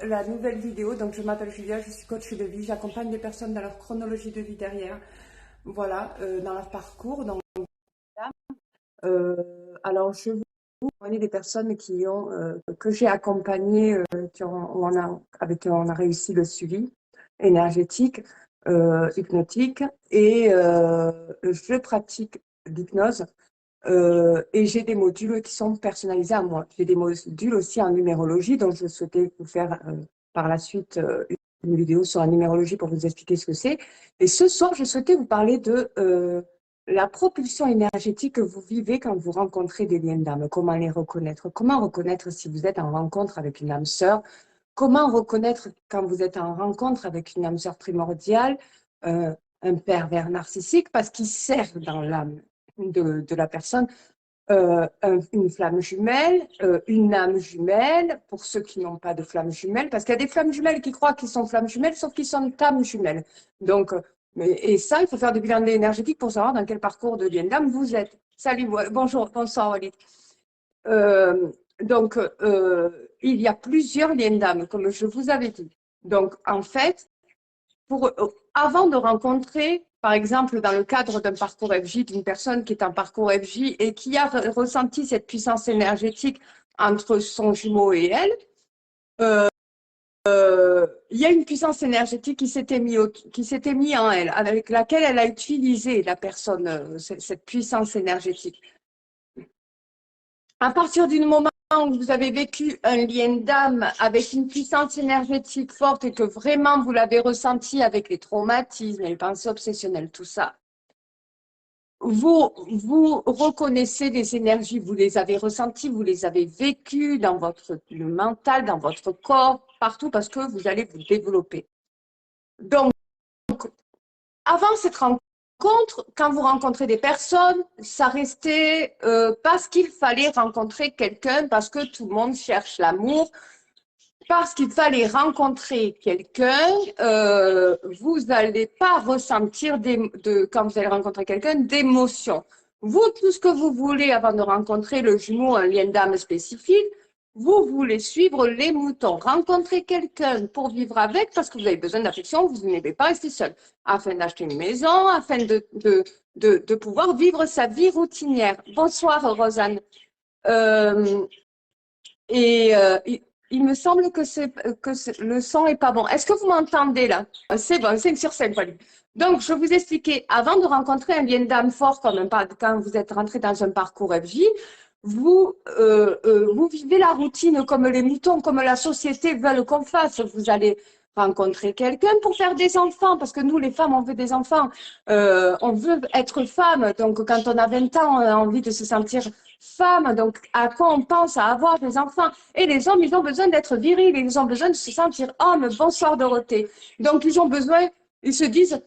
la nouvelle vidéo. Donc, je m'appelle Julia, je suis coach de vie. J'accompagne des personnes dans leur chronologie de vie derrière, voilà, dans leur parcours. Donc, euh, alors, je vous connais des personnes qui ont, que j'ai accompagnées, avec qui on a réussi le suivi énergétique, hypnotique, et je pratique l'hypnose. Et j'ai des modules qui sont personnalisés à moi. J'ai des modules aussi en numérologie, donc je souhaitais vous faire par la suite une vidéo sur la numérologie pour vous expliquer ce que c'est. Et ce soir, je souhaitais vous parler de la propulsion énergétique que vous vivez quand vous rencontrez des liens d'âme. Comment les reconnaître? Comment reconnaître si vous êtes en rencontre avec une âme sœur? Comment reconnaître quand vous êtes en rencontre avec une âme sœur primordiale, un pervers narcissique, parce qu'il sert dans l'âme de la personne, une flamme jumelle, une âme jumelle, pour ceux qui n'ont pas de flamme jumelle, parce qu'il y a des flammes jumelles qui croient qu'ils sont flammes jumelles, sauf qu'ils sont âmes jumelles. Donc, et ça, il faut faire des bilans énergétiques pour savoir dans quel parcours de lien d'âme vous êtes. Salut, bonjour, bonsoir Walid. Donc, il y a plusieurs liens d'âme, comme je vous avais dit. Donc, en fait, avant de rencontrer, par exemple, dans le cadre d'un parcours FJ, d'une personne qui est en parcours FJ et qui a ressenti cette puissance énergétique entre son jumeau et elle, il y a une puissance énergétique qui s'était mise en elle, avec laquelle elle a utilisé la personne, cette puissance énergétique. À partir du moment où vous avez vécu un lien d'âme avec une puissance énergétique forte et que vraiment vous l'avez ressenti avec les traumatismes, les pensées obsessionnelles, tout ça, vous reconnaissez des énergies, vous les avez ressenties, vous les avez vécues dans votre mental, dans votre corps, partout, parce que vous allez vous développer. Donc, avant cette rencontre, quand vous rencontrez des personnes, ça restait parce qu'il fallait rencontrer quelqu'un, parce que tout le monde cherche l'amour, parce qu'il fallait rencontrer quelqu'un, vous n'allez pas ressentir, quand vous allez rencontrer quelqu'un, d'émotion. Vous, tout ce que vous voulez avant de rencontrer le jumeau, un lien d'âme spécifique, vous voulez suivre les moutons, rencontrer quelqu'un pour vivre avec, parce que vous avez besoin d'affection, vous n'aimez pas rester seul, afin d'acheter une maison, afin de pouvoir vivre sa vie routinière. Bonsoir, Rosanne. Il me semble que le son est pas bon. Est-ce que vous m'entendez là? C'est bon, 5 sur 5. Donc, je vous expliquais, avant de rencontrer un lien d'âme fort, quand vous êtes rentré dans un parcours FJ, vous vivez la routine comme les moutons, comme la société veut qu'on fasse. Vous allez rencontrer quelqu'un pour faire des enfants, parce que nous, les femmes, on veut des enfants. On veut être femme. Donc, quand on a 20 ans, on a envie de se sentir femme. Donc, à quoi on pense à avoir des enfants? Et les hommes, ils ont besoin d'être virils, ils ont besoin de se sentir hommes. Bonsoir, Dorothée. Donc, ils se disent,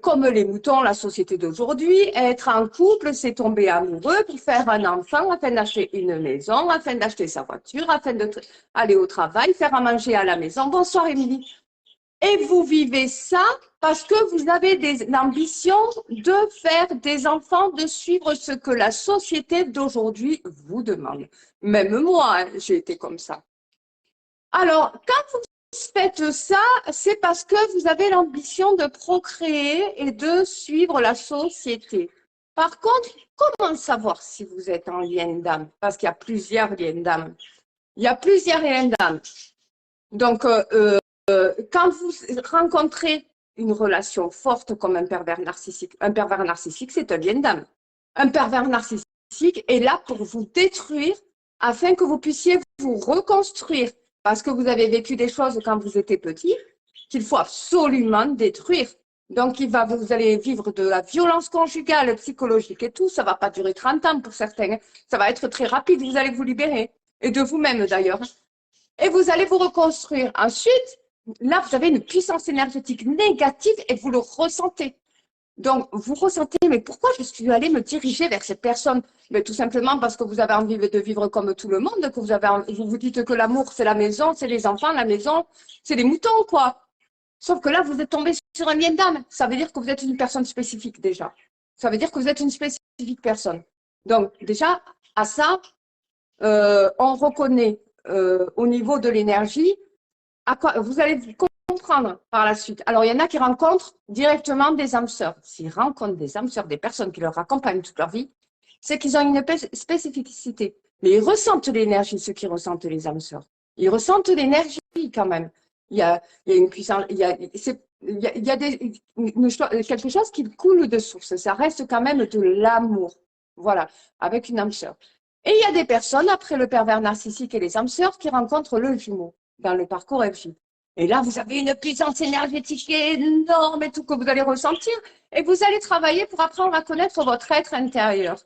comme les moutons, la société d'aujourd'hui, être en couple, c'est tomber amoureux pour faire un enfant, afin d'acheter une maison, afin d'acheter sa voiture, afin d'aller au travail, faire à manger à la maison. Bonsoir, Émilie. Et vous vivez ça parce que vous avez l'ambition de faire des enfants, de suivre ce que la société d'aujourd'hui vous demande. Même moi, j'ai été comme ça. Alors, quand vous faites ça, c'est parce que vous avez l'ambition de procréer et de suivre la société. Par contre, comment savoir si vous êtes en lien d'âme? Parce qu'il y a plusieurs liens d'âme. Il y a plusieurs liens d'âme. Donc, quand vous rencontrez une relation forte comme un pervers narcissique, c'est un lien d'âme. Un pervers narcissique est là pour vous détruire afin que vous puissiez vous reconstruire parce que vous avez vécu des choses quand vous étiez petit qu'il faut absolument détruire. Donc, vous allez vivre de la violence conjugale, psychologique et tout. Ça ne va pas durer 30 ans pour certains. Ça va être très rapide. Vous allez vous libérer. Et de vous-même d'ailleurs. Et vous allez vous reconstruire. Ensuite, là, vous avez une puissance énergétique négative et vous le ressentez. Donc, vous ressentez, mais pourquoi je suis allée me diriger vers cette personne? Mais tout simplement parce que vous avez envie de vivre comme tout le monde, que vous vous dites que l'amour, c'est la maison, c'est les enfants, la maison, c'est les moutons, quoi. Sauf que là, vous êtes tombé sur un lien d'âme. Ça veut dire que vous êtes une personne spécifique, déjà. Ça veut dire que vous êtes une spécifique personne. Donc, déjà, à ça, on reconnaît au niveau de l'énergie À quoi, vous allez comprendre par la suite. Alors, il y en a qui rencontrent directement des âmes sœurs. S'ils rencontrent des âmes sœurs, des personnes qui leur accompagnent toute leur vie, c'est qu'ils ont une spécificité. Mais ils ressentent l'énergie, ceux qui ressentent les âmes sœurs. Ils ressentent l'énergie quand même. Il y a une puissance, il y a quelque chose qui coule de source. Ça reste quand même de l'amour. Voilà, avec une âme sœur. Et il y a des personnes, après le pervers narcissique et les âmes sœurs, qui rencontrent le jumeau dans le parcours FJ. Et là, vous avez une puissance énergétique énorme et tout que vous allez ressentir. Et vous allez travailler pour apprendre à connaître votre être intérieur.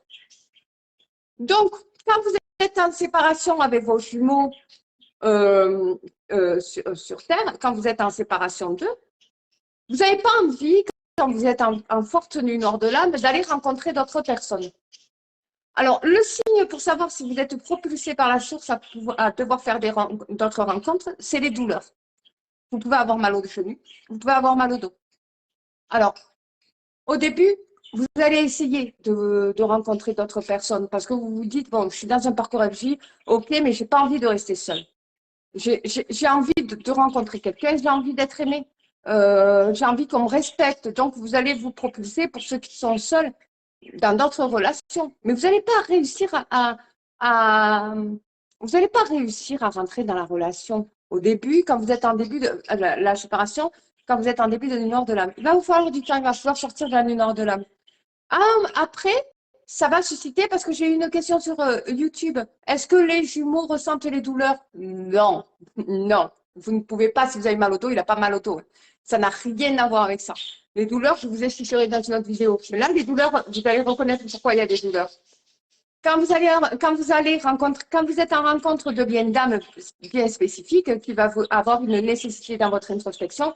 Donc, quand vous êtes en séparation avec vos jumeaux sur Terre, quand vous êtes en séparation d'eux, vous n'avez pas envie, quand vous êtes en forte tenue nord de l'âme, d'aller rencontrer d'autres personnes. Alors, le signe pour savoir si vous êtes propulsé par la source à devoir faire d'autres rencontres, c'est les douleurs. Vous pouvez avoir mal au genou, vous pouvez avoir mal au dos. Alors, au début, vous allez essayer de rencontrer d'autres personnes parce que vous vous dites, bon, je suis dans un parcours FJ, ok, mais je n'ai pas envie de rester seule. J'ai envie de rencontrer quelqu'un, j'ai envie d'être aimée, j'ai envie qu'on me respecte. Donc, vous allez vous propulser pour ceux qui sont seuls dans d'autres relations. Mais vous n'allez pas réussir vous n'allez pas réussir à rentrer dans la relation au début, quand vous êtes en début de la séparation, quand vous êtes en début de nuit noire de l'âme. Il va vous falloir du temps, il va falloir sortir de la nuit noire de l'âme. Après, ça va susciter, parce que j'ai eu une question sur YouTube. Est-ce que les jumeaux ressentent les douleurs? Non, non. Vous ne pouvez pas, si vous avez mal au dos, il n'a pas mal au dos. Ça n'a rien à voir avec ça. Les douleurs, je vous expliquerai dans une autre vidéo. Mais là, les douleurs, vous allez reconnaître pourquoi il y a des douleurs. Quand vous êtes en rencontre de bien d'âme bien spécifique, qui va avoir une nécessité dans votre introspection,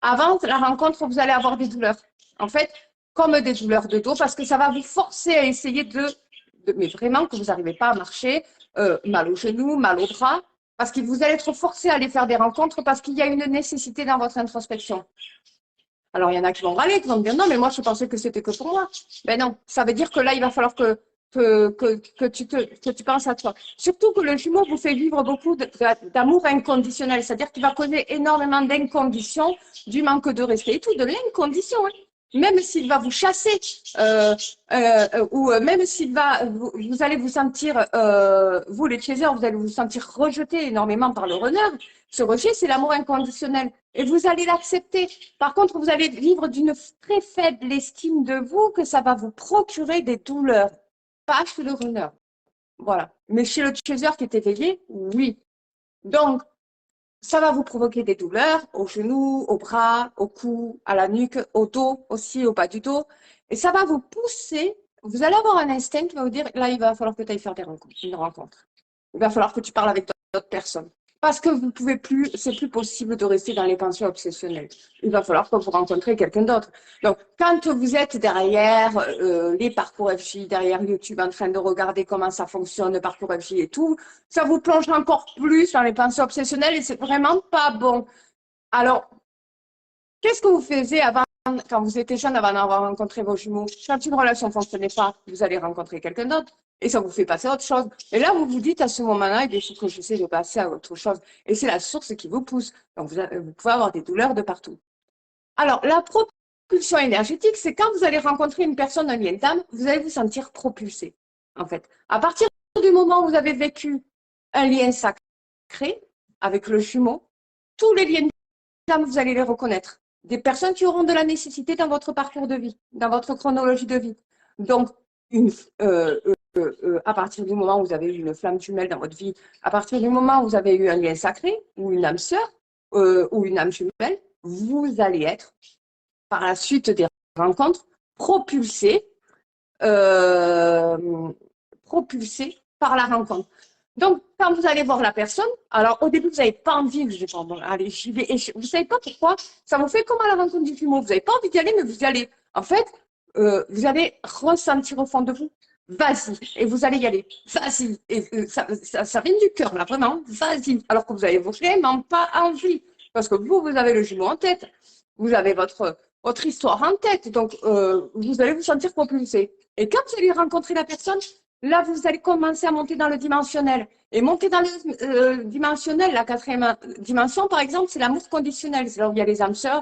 avant la rencontre, vous allez avoir des douleurs. En fait, comme des douleurs de dos, parce que ça va vous forcer à essayer mais vraiment que vous n'arrivez pas à marcher, mal au genou, mal au bras, parce que vous allez être forcé à aller faire des rencontres parce qu'il y a une nécessité dans votre introspection. Alors, il y en a qui vont râler, qui vont me dire non, mais moi, je pensais que c'était que pour moi. Ben non, ça veut dire que là, il va falloir que tu penses à toi. Surtout que le jumeau vous fait vivre beaucoup d'amour inconditionnel, c'est-à-dire qu'il va causer énormément d'inconditions, du manque de respect et tout, de l'incondition. Hein. Même s'il va vous chasser, ou même s'il va, vous allez vous sentir, vous les chasers, vous allez vous sentir rejeté énormément par le runner. Ce rejet, c'est l'amour inconditionnel. Et vous allez l'accepter. Par contre, vous allez vivre d'une très faible estime de vous, que ça va vous procurer des douleurs. Pas chez le runner. Voilà. Mais chez le chaser qui est éveillé, oui. Donc, ça va vous provoquer des douleurs aux genoux, aux bras, au cou, à la nuque, au dos aussi, au bas du dos. Et ça va vous pousser. Vous allez avoir un instinct qui va vous dire, là, il va falloir que tu ailles faire une rencontre. Il va falloir que tu parles avec d'autres personnes. Parce que vous pouvez plus, c'est plus possible de rester dans les pensées obsessionnelles. Il va falloir que vous rencontrez quelqu'un d'autre. Donc, quand vous êtes derrière les parcours FJ, derrière YouTube, en train de regarder comment ça fonctionne, le parcours FJ et tout, ça vous plonge encore plus dans les pensées obsessionnelles et c'est vraiment pas bon. Alors, qu'est-ce que vous faisiez avant, quand vous étiez jeune, avant d'avoir rencontré vos jumeaux? Quand une relation ne fonctionnait pas, vous allez rencontrer quelqu'un d'autre. Et ça vous fait passer à autre chose. Et là, vous vous dites à ce moment-là, il faut que j'essaie de passer à autre chose. Et c'est la source qui vous pousse. Donc, vous pouvez avoir des douleurs de partout. Alors, la propulsion énergétique, c'est quand vous allez rencontrer une personne, un lien d'âme, vous allez vous sentir propulsé, en fait. À partir du moment où vous avez vécu un lien sacré avec le jumeau, tous les liens d'âme, vous allez les reconnaître. Des personnes qui auront de la nécessité dans votre parcours de vie, dans votre chronologie de vie. Donc, à partir du moment où vous avez eu une flamme jumelle dans votre vie, à partir du moment où vous avez eu un lien sacré, ou une âme sœur, ou une âme jumelle, vous allez être, par la suite des rencontres, propulsé par la rencontre. Donc, quand vous allez voir la personne, alors au début, vous n'avez pas envie, vous dites, bon, allez, j'y vais. Et vous ne savez pas pourquoi, ça vous fait comme à la rencontre du jumeau. Vous n'avez pas envie d'y aller, mais vous y allez. En fait, vous allez ressentir au fond de vous, vas-y, et vous allez y aller, vas-y. Et ça vient du cœur, là, vraiment, vas-y. Alors que vous n'avez vraiment pas envie, parce que vous avez le jumeau en tête, vous avez votre histoire en tête, donc vous allez vous sentir propulsé. Et quand vous allez rencontrer la personne, Là, vous allez commencer à monter dans le dimensionnel. Et monter dans le dimensionnel, la quatrième dimension, par exemple, c'est l'amour conditionnel. C'est là où il y a les âmes sœurs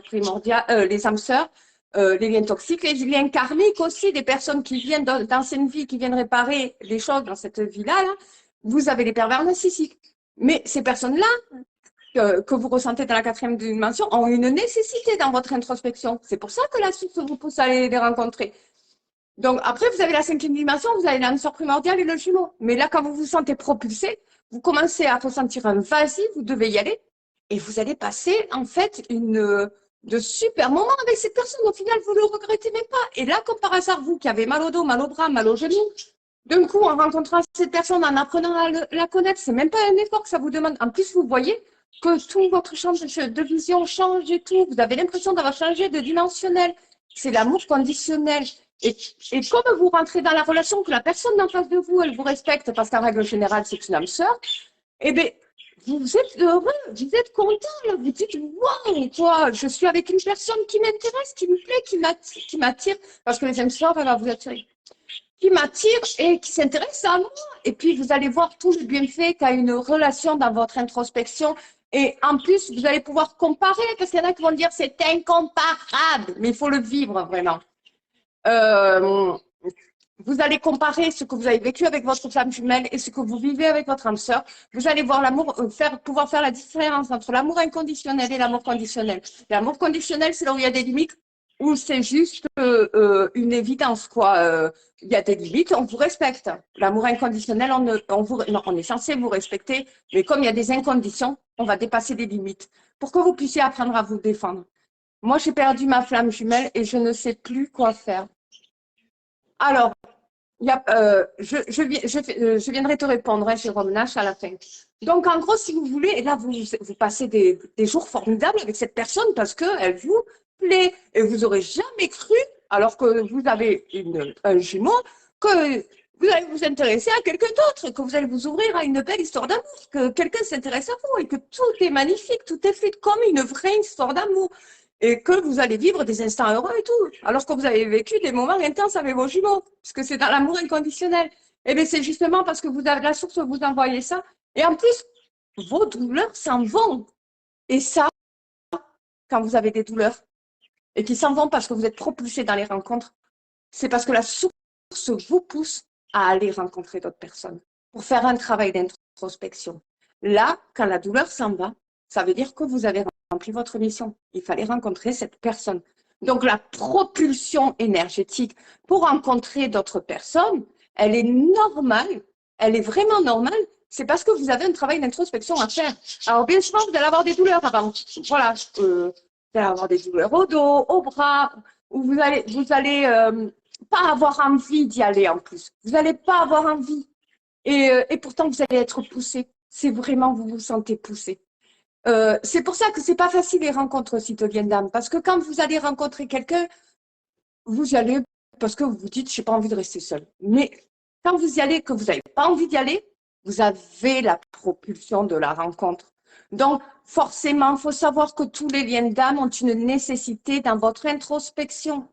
primordiales, les âmes sœurs, les liens toxiques, les liens karmiques aussi, des personnes qui viennent d'anciennes vies, qui viennent réparer les choses dans cette vie-là. Là. Vous avez les pervers narcissiques. Mais ces personnes-là, que vous ressentez dans la quatrième dimension, ont une nécessité dans votre introspection. C'est pour ça que la source vous pousse à les rencontrer. Donc, après, vous avez la cinquième dimension, vous avez l'âme sœur primordiale et le jumeau. Mais là, quand vous vous sentez propulsé, vous commencez à ressentir un vas-y, vous devez y aller. Et vous allez passer, en fait, de super moments avec cette personne. Au final, vous ne le regrettez même pas. Et là, comme par hasard, vous qui avez mal au dos, mal au bras, mal au genou, d'un coup, en rencontrant cette personne, en apprenant à la connaître, c'est même pas un effort que ça vous demande. En plus, vous voyez que tout votre champ de vision change et tout. Vous avez l'impression d'avoir changé de dimensionnel. C'est l'amour conditionnel. Et comme vous rentrez dans la relation, que la personne en face de vous, elle vous respecte, parce qu'en règle générale, c'est une âme sœur, eh bien, vous êtes heureux, vous êtes content, là. Vous dites, waouh, quoi, je suis avec une personne qui m'intéresse, qui me plaît, qui m'attire, parce que les âmes sœurs, elle va vous attirer, qui m'attire et qui s'intéresse à moi. Et puis, vous allez voir tout le bienfait qu'a une relation dans votre introspection. Et en plus, vous allez pouvoir comparer, parce qu'il y en a qui vont dire, c'est incomparable, mais il faut le vivre vraiment. Vous allez comparer ce que vous avez vécu avec votre flamme jumelle et ce que vous vivez avec votre âme sœur. Vous allez voir l'amour, pouvoir faire la différence entre l'amour inconditionnel et l'amour conditionnel. L'amour conditionnel, c'est là où il y a des limites, où c'est juste une évidence, quoi. Il y a des limites, on vous respecte. L'amour inconditionnel, on est censé vous respecter, mais comme il y a des inconditions, on va dépasser des limites pour que vous puissiez apprendre à vous défendre. Moi, j'ai perdu ma flamme jumelle et je ne sais plus quoi faire. Alors, je viendrai te répondre, hein, Jérôme Nash, à la fin. Donc, en gros, si vous voulez, et là, vous passez des jours formidables avec cette personne parce qu'elle vous plaît. Et vous n'aurez jamais cru, alors que vous avez un jumeau, que vous allez vous intéresser à quelqu'un d'autre, que vous allez vous ouvrir à une belle histoire d'amour, que quelqu'un s'intéresse à vous et que tout est magnifique, tout est fluide comme une vraie histoire d'amour. Et que vous allez vivre des instants heureux et tout, alors que vous avez vécu des moments intenses avec vos jumeaux, puisque c'est dans l'amour inconditionnel. Eh bien, c'est justement parce que vous avez la source, vous envoyez ça. Et en plus, vos douleurs s'en vont. Et ça, quand vous avez des douleurs, et qui s'en vont parce que vous êtes propulsé dans les rencontres, c'est parce que la source vous pousse à aller rencontrer d'autres personnes pour faire un travail d'introspection. Là, quand la douleur s'en va, ça veut dire que vous avez rempli votre mission. Il fallait rencontrer cette personne. Donc, la propulsion énergétique pour rencontrer d'autres personnes, elle est normale, elle est vraiment normale. C'est parce que vous avez un travail d'introspection à faire. Alors, bien souvent, vous allez avoir des douleurs avant. Voilà, vous allez avoir des douleurs au dos, au bras, où vous allez pas avoir envie d'y aller en plus. Vous n'allez pas avoir envie. Et pourtant, vous allez être poussé. C'est vraiment, vous vous sentez poussé. C'est pour ça que c'est pas facile les rencontres citoyennes d'âme, parce que quand vous allez rencontrer quelqu'un, vous y allez parce que vous vous dites, j'ai pas envie de rester seul. Mais quand vous y allez, que vous n'avez pas envie d'y aller, vous avez la propulsion de la rencontre. Donc, forcément, il faut savoir que tous les liens d'âme ont une nécessité dans votre introspection.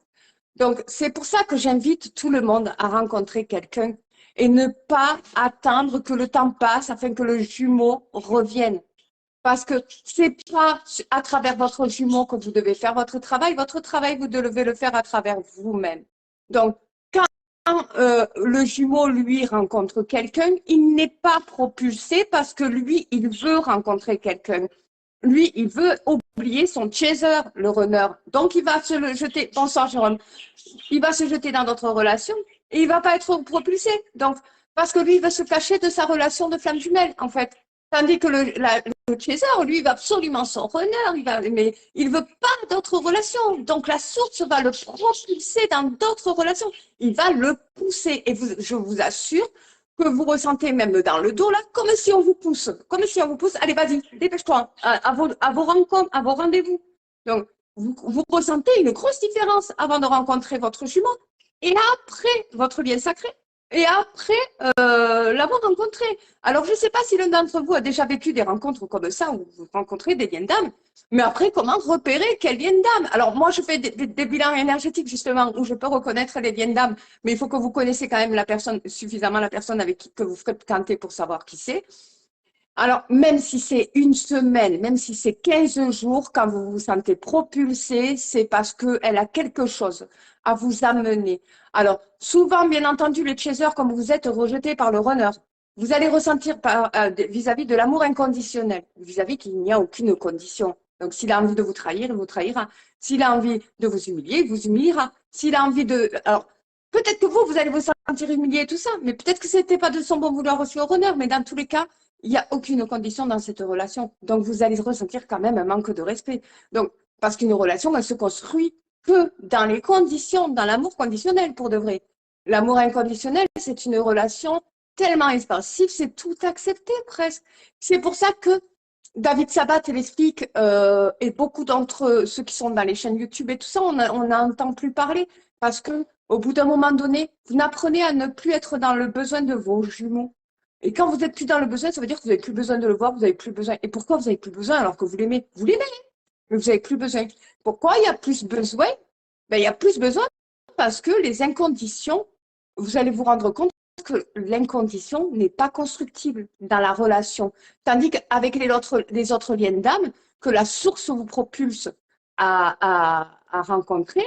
Donc, c'est pour ça que j'invite tout le monde à rencontrer quelqu'un et ne pas attendre que le temps passe afin que le jumeau revienne. Parce que c'est pas à travers votre jumeau que vous devez faire votre travail. Votre travail, vous devez le faire à travers vous-même. Donc, quand le jumeau, lui, rencontre quelqu'un, il n'est pas propulsé parce que lui, il veut rencontrer quelqu'un. Lui, il veut oublier son chaser, le runner. Donc, il va se jeter. Bonsoir, Jérôme. Il va se jeter dans d'autres relations et il va pas être propulsé. Donc, parce que lui, il veut se cacher de sa relation de flamme jumelle, en fait. Tandis que le chaser, lui, il veut absolument son runner, mais il veut pas d'autres relations. Donc, la source va le propulser dans d'autres relations. Il va le pousser. Et je vous assure que vous ressentez même dans le dos, là, comme si on vous pousse. Comme si on vous pousse. Allez, vas-y, dépêche-toi, à vos rencontres, à vos rendez-vous. Donc, vous ressentez une grosse différence avant de rencontrer votre jumeau et après votre lien sacré. et après l'avoir rencontré. Alors, je ne sais pas si l'un d'entre vous a déjà vécu des rencontres comme ça, où vous rencontrez des liens d'âme, mais après, comment repérer quel lien d'âme? Alors, moi, je fais des bilans énergétiques, justement, où je peux reconnaître les liens d'âme, mais il faut que vous connaissiez quand même la personne, suffisamment la personne avec qui que vous fréquentez pour savoir qui c'est. Alors, même si c'est une semaine, même si c'est 15 jours, quand vous vous sentez propulsé, c'est parce qu'elle a quelque chose à vous amener. Alors, souvent, bien entendu, les chasers, comme vous êtes rejetés par le runner, vous allez ressentir vis-à-vis de l'amour inconditionnel, vis-à-vis qu'il n'y a aucune condition. Donc, s'il a envie de vous trahir, il vous trahira. S'il a envie de vous humilier, il vous humiliera. S'il a envie de... Alors, peut-être que vous allez vous sentir humilié et tout ça, mais peut-être que ce n'était pas de son bon vouloir reçu au runner, mais dans tous les cas, il n'y a aucune condition dans cette relation. Donc, vous allez ressentir quand même un manque de respect. Donc, parce qu'une relation, elle se construit que dans les conditions, dans l'amour conditionnel pour de vrai. L'amour inconditionnel, c'est une relation tellement expansive, c'est tout accepté presque. C'est pour ça que David Sabat l'explique, et beaucoup d'entre ceux qui sont dans les chaînes YouTube et tout ça, on n'entend plus parler parce que au bout d'un moment donné, vous n'apprenez à ne plus être dans le besoin de vos jumeaux. Et quand vous n'êtes plus dans le besoin, ça veut dire que vous n'avez plus besoin de le voir, vous n'avez plus besoin. Et pourquoi vous n'avez plus besoin alors que vous l'aimez? Vous l'aimez, mais vous n'avez plus besoin. Pourquoi il y a plus besoin? Ben, il y a plus besoin parce que les inconditions, vous allez vous rendre compte que l'incondition n'est pas constructible dans la relation. Tandis qu'avec les autres liens d'âme, que la source vous propulse à rencontrer,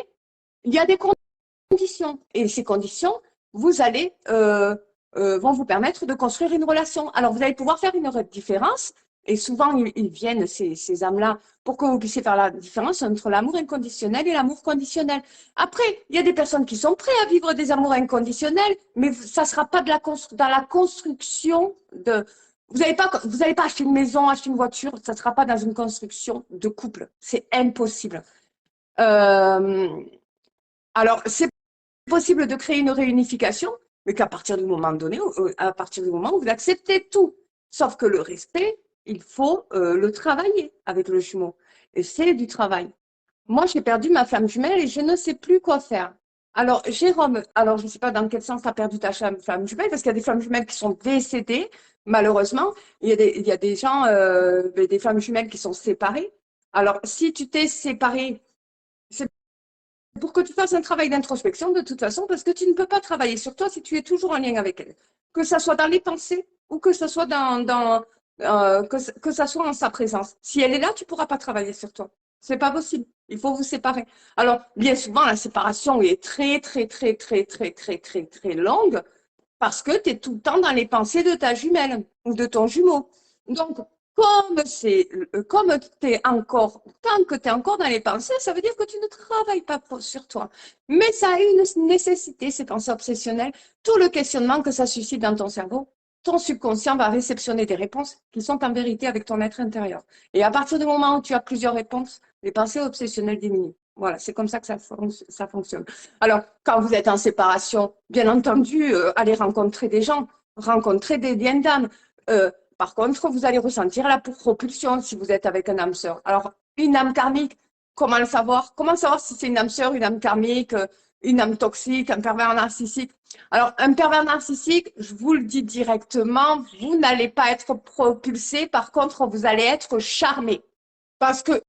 il y a des conditions. Et ces conditions, vous allez, vont vous permettre de construire une relation. Alors, vous allez pouvoir faire une différence. Et souvent, ils viennent, ces âmes-là, pour que vous puissiez faire la différence entre l'amour inconditionnel et l'amour conditionnel. Après, il y a des personnes qui sont prêtes à vivre des amours inconditionnels, mais ça ne sera pas dans la construction de... Vous n'allez pas acheter une maison, acheter une voiture, ça ne sera pas dans une construction de couple. C'est impossible. Euh, alors, c'est possible de créer une réunification, mais qu'à partir du moment donné, à partir du moment où vous acceptez tout. Sauf que le respect, il faut le travailler avec le jumeau. Et c'est du travail. Moi, j'ai perdu ma flamme jumelle et je ne sais plus quoi faire. Alors, Jérôme, alors je ne sais pas dans quel sens tu as perdu ta flamme jumelle, parce qu'il y a des flammes jumelles qui sont décédées, malheureusement. Il y a des gens, des flammes jumelles qui sont séparées. Alors, si tu t'es séparé, c'est pour que tu fasses un travail d'introspection de toute façon, parce que tu ne peux pas travailler sur toi si tu es toujours en lien avec elle. Que ça soit dans les pensées ou que ça soit que ça soit en sa présence. Si elle est là, tu ne pourras pas travailler sur toi. C'est pas possible. Il faut vous séparer. Alors, bien souvent, la séparation est très, très, très, très, très, très, très, très longue parce que tu es tout le temps dans les pensées de ta jumelle ou de ton jumeau. Donc, comme t'es encore, tant que tu es encore dans les pensées, ça veut dire que tu ne travailles pas sur toi. Mais ça a une nécessité, ces pensées obsessionnelles, tout le questionnement que ça suscite dans ton cerveau. Ton subconscient va réceptionner des réponses qui sont en vérité avec ton être intérieur. Et à partir du moment où tu as plusieurs réponses, les pensées obsessionnelles diminuent. Voilà, c'est comme ça que ça fonctionne. Alors, quand vous êtes en séparation, bien entendu, allez rencontrer des gens, rencontrer des liens d'âme. Par contre, vous allez ressentir la propulsion si vous êtes avec un âme sœur. Alors, une âme karmique, comment le savoir? Comment savoir si c'est une âme sœur, une âme karmique, une âme toxique, un pervers narcissique? Alors, un pervers narcissique, je vous le dis directement, vous n'allez pas être propulsé. Par contre, vous allez être charmé. Parce que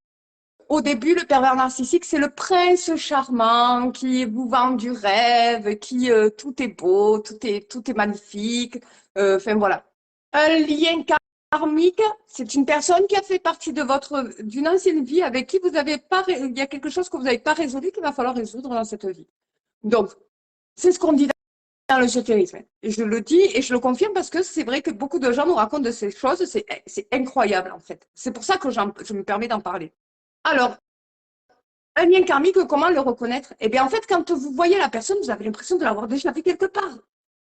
au début, le pervers narcissique, c'est le prince charmant qui vous vend du rêve, qui tout est beau, tout est magnifique. Enfin voilà. Un lien karmique, c'est une personne qui a fait partie d'une ancienne vie avec qui vous n'avez pas, il y a quelque chose que vous n'avez pas résolu qu'il va falloir résoudre dans cette vie. Donc, c'est ce qu'on dit dans l'ésotérisme. Et je le dis et je le confirme parce que c'est vrai que beaucoup de gens nous racontent de ces choses, c'est incroyable en fait. C'est pour ça que je me permets d'en parler. Alors, un lien karmique, comment le reconnaître? Eh bien, en fait, quand vous voyez la personne, vous avez l'impression de l'avoir déjà vu quelque part.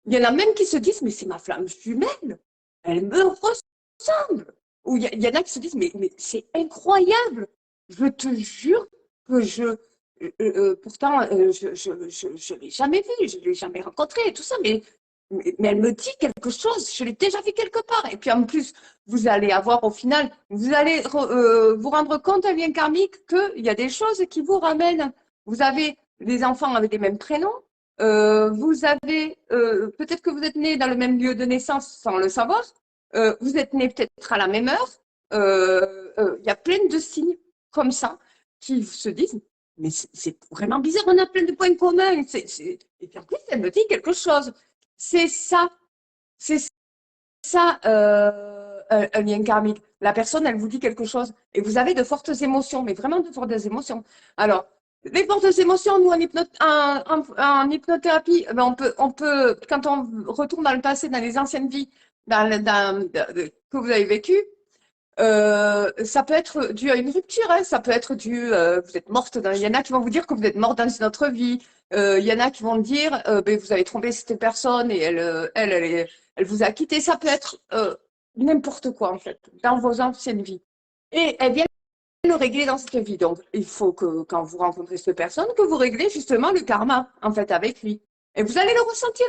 Il y en a même qui se disent, mais c'est ma flamme jumelle, elle me ressemble. Ou il y en a qui se disent, mais c'est incroyable, je te jure que pourtant, je l'ai jamais vue, je l'ai jamais rencontrée et tout ça, mais elle me dit quelque chose, je l'ai déjà vu quelque part. Et puis en plus, vous allez avoir au final, vous allez vous rendre compte, un lien karmique, qu'il y a des choses qui vous ramènent. Vous avez des enfants avec les mêmes prénoms, vous avez, peut-être que vous êtes né dans le même lieu de naissance sans le savoir. Vous êtes né peut-être à la même heure. Il y a plein de signes comme ça qui se disent, mais c'est vraiment bizarre, on a plein de points communs. Et puis en plus, elle me dit quelque chose. C'est ça, un lien karmique. La personne, elle vous dit quelque chose et vous avez de fortes émotions, mais vraiment de fortes émotions. Alors, les fortes émotions, nous, en hypnothérapie, ben, on peut, quand on retourne dans le passé, dans les anciennes vies que vous avez vécues, ça peut être dû à une rupture, hein, ça peut être dû, vous êtes morte, il y en a qui vont vous dire que vous êtes morte dans une autre vie, il y en a qui vont dire, ben, vous avez trompé cette personne et elle vous a quitté, ça peut être n'importe quoi en fait, dans vos anciennes vies. Et elle vient le régler dans cette vie, donc il faut que quand vous rencontrez cette personne, que vous réglez justement le karma en fait avec lui. Et vous allez le ressentir,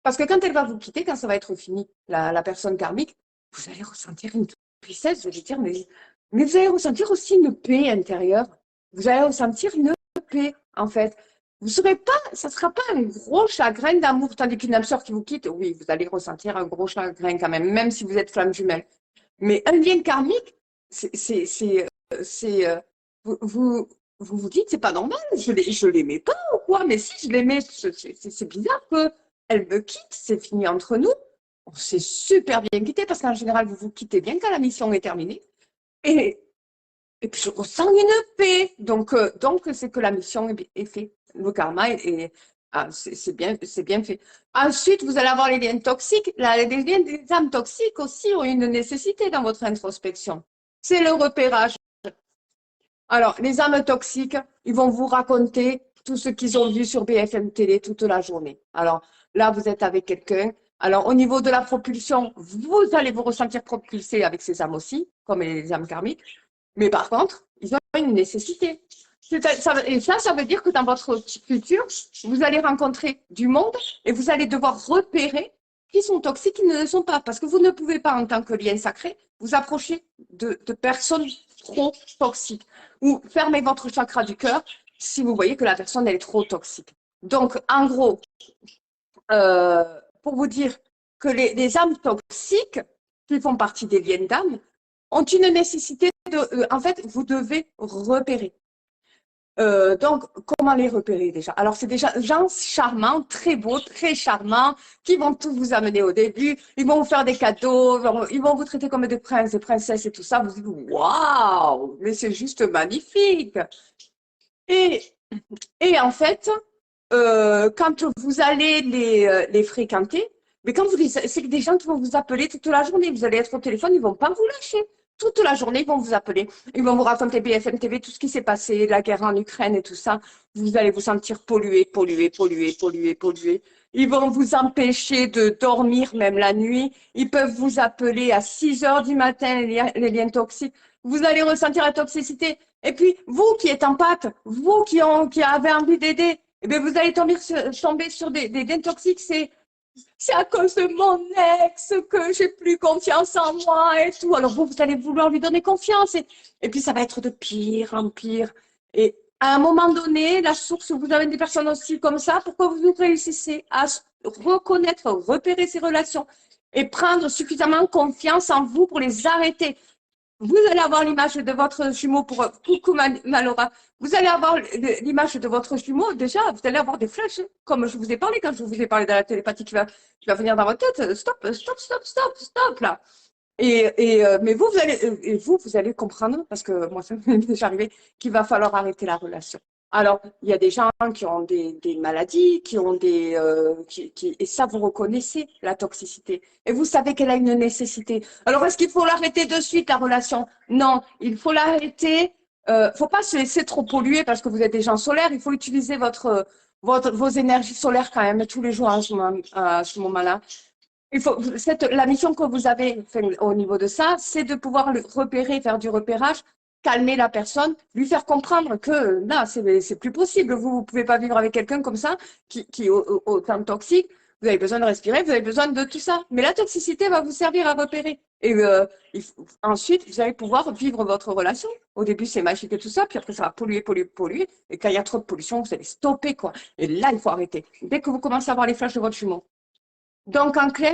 parce que quand elle va vous quitter, quand ça va être fini, la personne karmique, vous allez ressentir une tristesse, je veux dire, mais vous allez ressentir aussi une paix intérieure. Vous allez ressentir une paix, en fait. Vous serez pas, ça sera pas un gros chagrin d'amour, tandis qu'une âme sœur qui vous quitte, oui, vous allez ressentir un gros chagrin quand même si vous êtes flamme jumelle. Mais un lien karmique, c'est vous dites, c'est pas normal, je l'aimais pas ou quoi, mais si je l'aimais, c'est bizarre qu'elle me quitte, c'est fini entre nous. On s'est super bien quitté parce qu'en général, vous vous quittez bien quand la mission est terminée. Et, et puis, je ressens une paix. Donc c'est que la mission est faite. Le karma c'est bien fait. Ensuite, vous allez avoir les liens toxiques. Les liens des âmes toxiques aussi ont une nécessité dans votre introspection. C'est le repérage. Alors, les âmes toxiques, ils vont vous raconter tout ce qu'ils ont vu sur BFM Télé toute la journée. Alors, là, vous êtes avec quelqu'un. Alors, au niveau de la propulsion, vous allez vous ressentir propulsé avec ces âmes aussi, comme les âmes karmiques. Mais par contre, ils ont une nécessité. Et ça veut dire que dans votre futur, vous allez rencontrer du monde et vous allez devoir repérer qui sont toxiques, qui ne le sont pas. Parce que vous ne pouvez pas, en tant que lien sacré, vous approcher de personnes trop toxiques. Ou fermer votre chakra du cœur si vous voyez que la personne elle est trop toxique. Donc, en gros, pour vous dire que les âmes toxiques, qui font partie des liens d'âme, ont une nécessité en fait, vous devez repérer. Donc, comment les repérer déjà? Alors, c'est déjà des gens charmants, très beaux, très charmants, qui vont tout vous amener au début. Ils vont vous faire des cadeaux, ils vont vous traiter comme des princes, des princesses et tout ça. Vous dites, waouh, mais c'est juste magnifique. Et en fait, quand vous allez les fréquenter, mais c'est des gens qui vont vous appeler toute la journée. Vous allez être au téléphone, ils ne vont pas vous lâcher. Toute la journée, ils vont vous appeler. Ils vont vous raconter BFM TV, tout ce qui s'est passé, la guerre en Ukraine et tout ça. Vous allez vous sentir pollué. Ils vont vous empêcher de dormir même la nuit. Ils peuvent vous appeler à 6 heures du matin, les liens toxiques. Vous allez ressentir la toxicité. Et puis, vous qui êtes en pâte, vous qui avez envie d'aider, eh bien, vous allez tomber sur des liens toxiques. C'est à cause de mon ex que j'ai plus confiance en moi et tout. Alors vous allez vouloir lui donner confiance et puis ça va être de pire en pire. Et à un moment donné, la source, vous avez des personnes aussi comme ça, pourquoi vous réussissez à reconnaître, repérer ces relations et prendre suffisamment confiance en vous pour les arrêter. Vous allez avoir l'image de votre jumeau coucou Malora. Vous allez avoir l'image de votre jumeau. Déjà, vous allez avoir des flèches, comme je vous ai parlé quand je vous ai parlé de la télépathie qui va venir dans votre tête. Stop, là. Mais vous allez comprendre, parce que moi, ça m'est déjà arrivé, qu'il va falloir arrêter la relation. Alors, il y a des gens qui ont des maladies, qui ont et ça, vous reconnaissez la toxicité. Et vous savez qu'elle a une nécessité. Alors, est-ce qu'il faut l'arrêter de suite, la relation? Non, il faut l'arrêter. Faut pas se laisser trop polluer parce que vous êtes des gens solaires. Il faut utiliser vos énergies solaires quand même tous les jours à ce moment-là. La mission que vous avez au niveau de ça, c'est de pouvoir le repérer, faire du repérage, calmer la personne, lui faire comprendre que là, c'est plus possible. Vous ne pouvez pas vivre avec quelqu'un comme ça, qui est autant toxique. Vous avez besoin de respirer, vous avez besoin de tout ça. Mais la toxicité va vous servir à repérer. Et ensuite, vous allez pouvoir vivre votre relation. Au début, c'est magique et tout ça, puis après, ça va polluer, polluer, polluer. Et quand il y a trop de pollution, vous allez stopper, quoi. Et là, il faut arrêter. Dès que vous commencez à avoir les flashs de votre jumeau. Donc, en clair,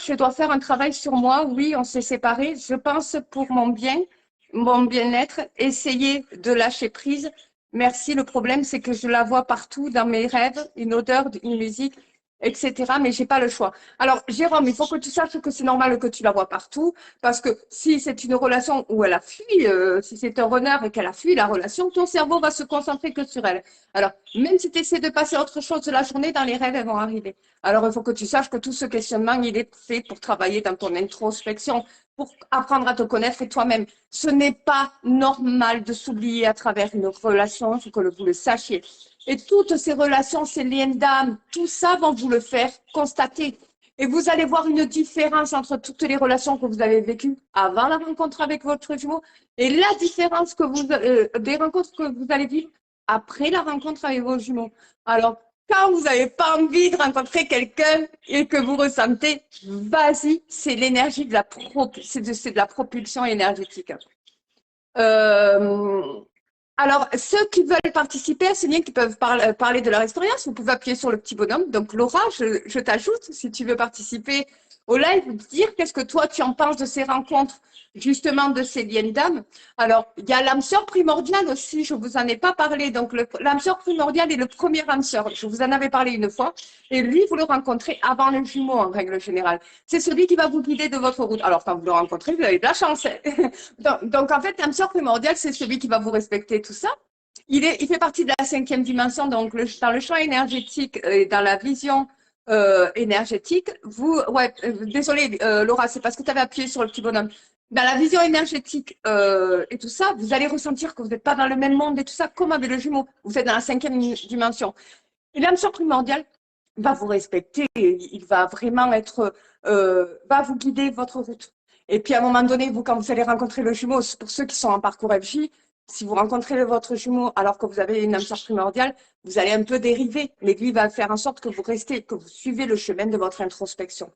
je dois faire un travail sur moi. Oui, on s'est séparés. Je pense pour mon bien, mon bien-être, essayer de lâcher prise. Merci. Le problème, c'est que je la vois partout dans mes rêves, une odeur, une musique, etc. Mais j'ai pas le choix. Alors, Jérôme, il faut que tu saches que c'est normal que tu la vois partout, parce que si c'est une relation où elle a fui, si c'est un runner et qu'elle a fui la relation, ton cerveau va se concentrer que sur elle. Alors, même si tu essaies de passer autre chose de la journée, dans les rêves, elles vont arriver. Alors, il faut que tu saches que tout ce questionnement, il est fait pour travailler dans ton introspection, pour apprendre à te connaître toi-même. Ce n'est pas normal de s'oublier à travers une relation, il faut que vous le sachiez. Et toutes ces relations, ces liens d'âme, tout ça vont vous le faire constater. Et vous allez voir une différence entre toutes les relations que vous avez vécues avant la rencontre avec votre jumeau et la différence que des rencontres que vous allez vivre après la rencontre avec vos jumeaux. Alors, quand vous n'avez pas envie de rencontrer quelqu'un et que vous ressentez, vas-y, c'est l'énergie de c'est de la propulsion énergétique. Alors, ceux qui veulent participer à ce lien, qui peuvent parler de leur expérience, vous pouvez appuyer sur le petit bonhomme. Donc, Laura, je t'ajoute, si tu veux participer au live, dire qu'est-ce que toi, tu en penses de ces rencontres, justement, de ces liens d'âme. Alors, il y a l'âme sœur primordiale aussi, je vous en ai pas parlé. Donc, l'âme sœur primordiale est le premier âme sœur. Je vous en avais parlé une fois. Et lui, vous le rencontrez avant le jumeau, en règle générale. C'est celui qui va vous guider de votre route. Alors, quand vous le rencontrez, vous avez de la chance. Donc, en fait, l'âme sœur primordiale, c'est celui qui va vous respecter, tout ça. Il fait partie de la 5e dimension, donc dans le champ énergétique et dans la vision énergétique. Désolée, Laura, c'est parce que tu avais appuyé sur le petit bonhomme. Dans la vision énergétique et tout ça, vous allez ressentir que vous n'êtes pas dans le même monde et tout ça, comme avec le jumeau. Vous êtes dans la 5e dimension. Et l'âme sœur primordiale va vous respecter, il va vraiment va vous guider votre route. Et puis à un moment donné, vous, quand vous allez rencontrer le jumeau, pour ceux qui sont en parcours FJ, si vous rencontrez votre jumeau alors que vous avez une âme sœur primordiale, vous allez un peu dériver, mais lui va faire en sorte que vous restez, que vous suivez le chemin de votre introspection,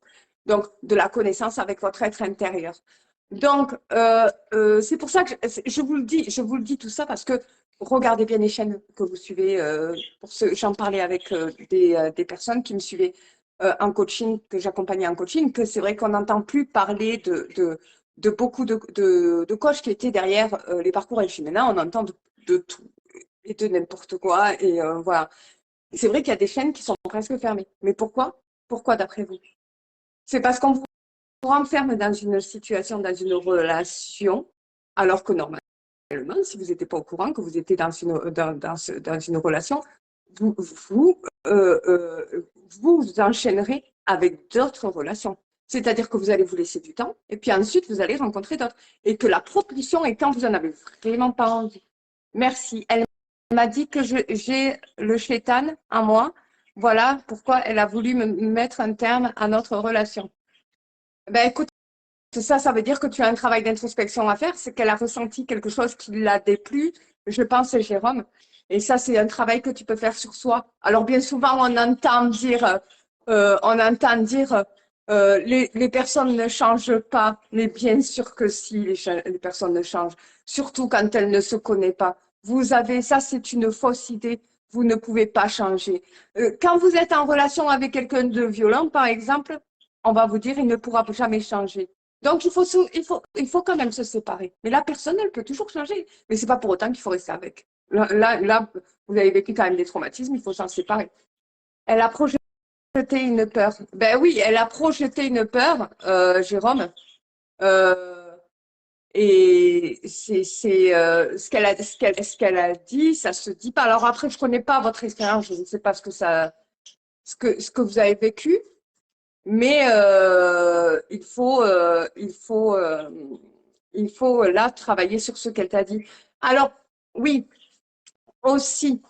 donc de la connaissance avec votre être intérieur. Donc, c'est pour ça que je vous le dis tout ça parce que regardez bien les chaînes que vous suivez. J'en parlais avec des personnes qui me suivaient en coaching, que j'accompagnais en coaching, que c'est vrai qu'on n'entend plus parler de beaucoup de coachs qui étaient derrière les parcours FI. Maintenant, on entend de tout et de n'importe quoi. Et voilà. C'est vrai qu'il y a des chaînes qui sont presque fermées. Mais pourquoi? Pourquoi d'après vous? C'est parce qu'on vous renferme dans une situation, dans une relation, alors que normalement, si vous n'étiez pas au courant que vous étiez dans une relation, vous, vous, vous enchaînerez avec d'autres relations. C'est-à-dire que vous allez vous laisser du temps et puis ensuite, vous allez rencontrer d'autres. Et que la propulsion est quand vous en avez vraiment pas envie. Merci. Elle m'a dit que j'ai le chétan en moi. Voilà pourquoi elle a voulu me mettre un terme à notre relation. Ben, écoute, ça veut dire que tu as un travail d'introspection à faire, c'est qu'elle a ressenti quelque chose qui l'a déplu, je pense, Jérôme. Et ça, c'est un travail que tu peux faire sur soi. Alors, bien souvent, on entend dire les personnes ne changent pas, mais bien sûr que si, les personnes ne changent, surtout quand elles ne se connaissent pas. Ça, c'est une fausse idée. Vous ne pouvez pas changer. Quand vous êtes en relation avec quelqu'un de violent, par exemple, on va vous dire, il ne pourra jamais changer. Donc, il faut quand même se séparer. Mais la personne, elle peut toujours changer. Mais c'est pas pour autant qu'il faut rester avec. Là, vous avez vécu quand même des traumatismes, il faut s'en séparer. Elle a projeté une peur. Ben oui, elle a projeté une peur, Jérôme. Et c'est ce qu'elle a dit, ça se dit pas. Alors après, je connais pas votre expérience, je ne sais pas ce que vous avez vécu. Mais il faut là travailler sur ce qu'elle t'a dit. Alors, oui, aussi,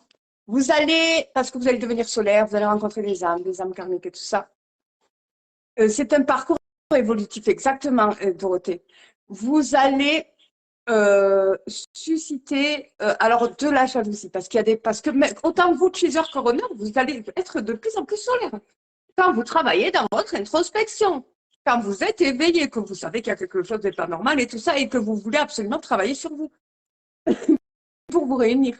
parce que vous allez devenir solaire, vous allez rencontrer des âmes karmiques et tout ça. C'est un parcours évolutif, exactement, Dorothée. Vous allez susciter alors de la jalousie, parce que autant vous, chaser que runner, vous allez être de plus en plus solaire quand vous travaillez dans votre introspection. quand vous êtes éveillé, que vous savez qu'il y a quelque chose de pas normal et tout ça, et que vous voulez absolument travailler sur vous pour vous réunir.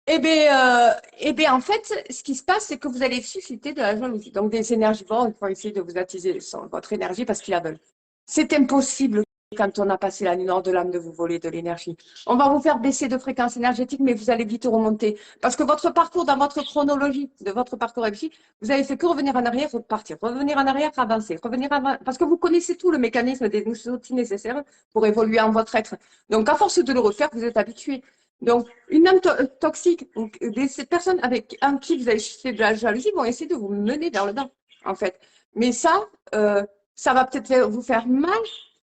En fait, ce qui se passe, c'est que vous allez susciter de la jalousie. Donc, des énergies fortes, il faut essayer de vous attiser votre énergie parce qu'ils la veulent. C'est impossible quand on a passé la nuit nord de l'âme de vous voler de l'énergie. On va vous faire baisser de fréquence énergétique, mais vous allez vite remonter. Parce que votre parcours, dans votre chronologie de votre parcours MJ, vous avez fait que revenir en arrière, repartir, revenir en arrière, avancer, revenir avant, parce que vous connaissez tout le mécanisme des outils nécessaires pour évoluer en votre être. Donc, à force de le refaire, vous êtes habitué. Donc, une âme toxique, donc, ces personnes avec qui vous avez fait de la jalousie vont essayer de vous mener vers le bas, en fait. Mais ça va peut-être vous faire mal,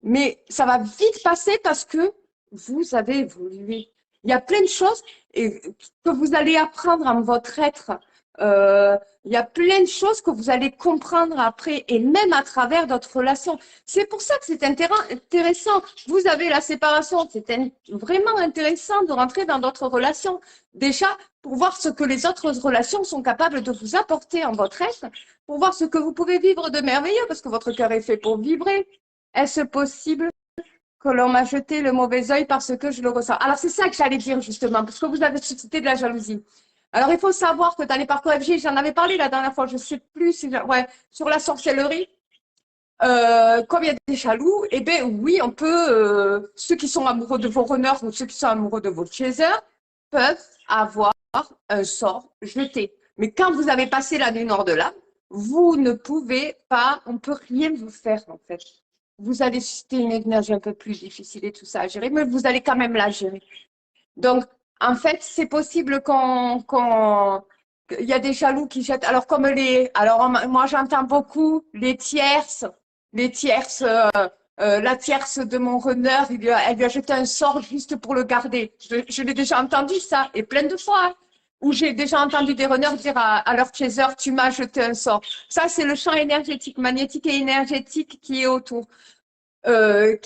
mais ça va vite passer parce que vous avez évolué. Il y a plein de choses que vous allez apprendre en votre être. Il y a plein de choses que vous allez comprendre après et même à travers d'autres relations. C'est pour ça que c'est intéressant. Vous avez la séparation. C'est vraiment intéressant de rentrer dans d'autres relations. Déjà, pour voir ce que les autres relations sont capables de vous apporter en votre être, pour voir ce que vous pouvez vivre de merveilleux, parce que votre cœur est fait pour vibrer. Est-ce possible que l'on m'a jeté le mauvais œil parce que je le ressens? Alors, c'est ça que j'allais dire, justement, parce que vous avez suscité de la jalousie. Alors, il faut savoir que dans les parcours FG, j'en avais parlé la dernière fois, je ne sais plus si sur la sorcellerie, comme il y a des jaloux, eh bien, oui, on peut, ceux qui sont amoureux de vos runners ou ceux qui sont amoureux de vos chasers peuvent avoir un sort jeté. Mais quand vous avez passé la nuit nord de l'âme, vous ne pouvez pas, on ne peut rien vous faire, en fait. Vous allez susciter une énergie un peu plus difficile et tout ça à gérer, mais vous allez quand même la gérer. Donc, en fait, c'est possible qu'il y a des jaloux qui jettent. Alors, moi, j'entends beaucoup la tierce de mon runner, elle lui a jeté un sort juste pour le garder. Je l'ai déjà entendu ça, et plein de fois. Hein, où j'ai déjà entendu des runners dire à leur chaser, tu m'as jeté un sort. Ça, c'est le champ énergétique, magnétique et énergétique qui est autour. Parce